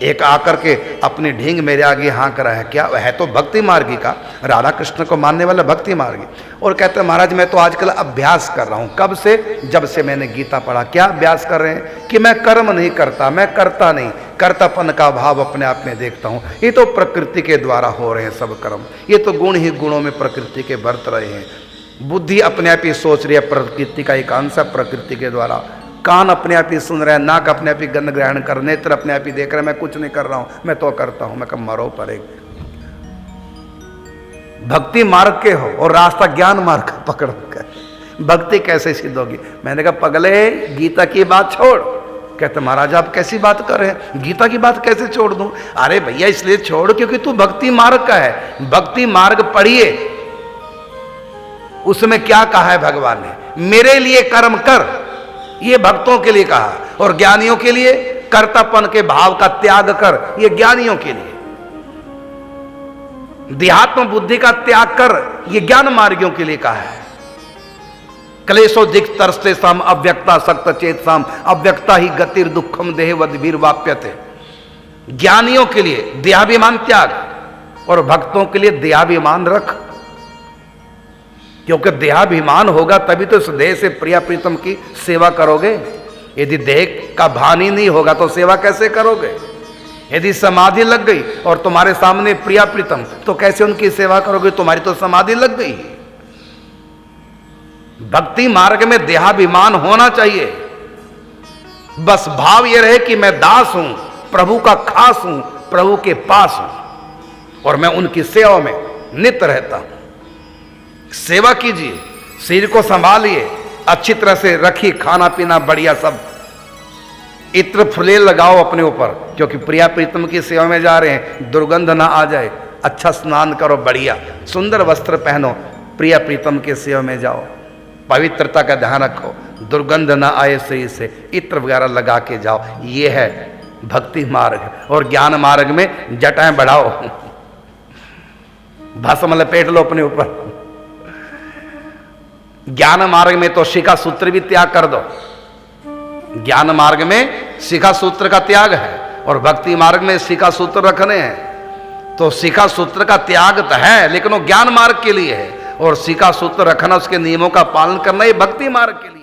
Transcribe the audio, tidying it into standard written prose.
एक आकर के अपनी ढींग मेरे आगे हाँक रहा है, क्या है तो भक्ति मार्गी का, राधा कृष्ण को मानने वाला भक्ति मार्गी। और कहते हैं महाराज मैं तो आजकल अभ्यास कर रहा हूँ। कब से? जब से मैंने गीता पढ़ा। क्या अभ्यास कर रहे हैं? कि मैं कर्म नहीं करता, मैं करता नहीं, कर्तापन का भाव अपने आप में देखता हूँ। ये तो प्रकृति के द्वारा हो रहे हैं सब कर्म, ये तो गुण ही गुणों में प्रकृति के बरत रहे हैं। बुद्धि अपने आप ही सोच रही है प्रकृति का एक अंश है प्रकृति के द्वारा, कान अपने आप ही सुन रहे हैं, नाक अपने आप ही गंध ग्रहण कर, नेत्र अपने आप ही देख रहे हैं, मैं कुछ नहीं कर रहा हूं, मैं तो करता हूं। मैं कब मरो पड़े। भक्ति मार्ग के हो और रास्ता ज्ञान मार्ग का पकड़ कर भक्ति कैसे सिद्ध होगी? मैंने कहा पगले गीता की बात छोड़। कहते महाराज आप कैसी बात कर रहे हैं, गीता की बात कैसे छोड़ दूं? अरे भैया इसलिए छोड़ क्योंकि तू भक्ति मार्ग का है। भक्ति मार्ग पढ़िए, उसमें क्या कहा है भगवान ने, मेरे लिए कर्म कर, ये भक्तों के लिए कहा। और ज्ञानियों के लिए कर्तापन के भाव का त्याग कर, ये ज्ञानियों के लिए। देहात्म बुद्धि का त्याग कर, ये ज्ञान मार्गियों के लिए कहा है। क्लेशो दिख तरस्ते साम अव्यक्ता सक्त चेत साम अव्यक्ता ही गतिर दुखम देह वदवीर वाप्यते। ज्ञानियों के लिए देहाभिमान त्याग और भक्तों के लिए देहाभिमान रख, क्योंकि देहाभिमान होगा तभी तो इस देह से प्रिया प्रीतम की सेवा करोगे। यदि देह का भान ही नहीं होगा तो सेवा कैसे करोगे? यदि समाधि लग गई और तुम्हारे सामने प्रिया प्रीतम, तो कैसे उनकी सेवा करोगे? तुम्हारी तो समाधि लग गई। भक्ति मार्ग में देहाभिमान होना चाहिए। बस भाव यह रहे कि मैं दास हूं, प्रभु का खास हूं, प्रभु के पास हूं और मैं उनकी सेवा में नित्य रहता हूं। सेवा कीजिए, शरीर को संभालिए, अच्छी तरह से रखिए, खाना पीना बढ़िया सब, इत्र फुलेल लगाओ अपने ऊपर, क्योंकि प्रिया प्रीतम की सेवा में जा रहे हैं, दुर्गंध ना आ जाए। अच्छा स्नान करो, बढ़िया सुंदर वस्त्र पहनो, प्रिया प्रीतम की सेवा में जाओ, पवित्रता का ध्यान रखो, दुर्गंध ना आए शरीर से, इत्र वगैरह लगा के जाओ। ये है भक्ति मार्ग। और ज्ञान मार्ग में जटाएं बढ़ाओ, भस्म लपेट लो अपने ऊपर। ज्ञान मार्ग में तो शिखा सूत्र भी त्याग कर दो। ज्ञान मार्ग में शिखा सूत्र का त्याग है और भक्ति मार्ग में शिखा सूत्र रखने हैं। तो शिखा सूत्र का त्याग तो है लेकिन वो ज्ञान मार्ग के लिए है, और शिखा सूत्र रखना, उसके नियमों का पालन करना, ये भक्ति मार्ग के लिए।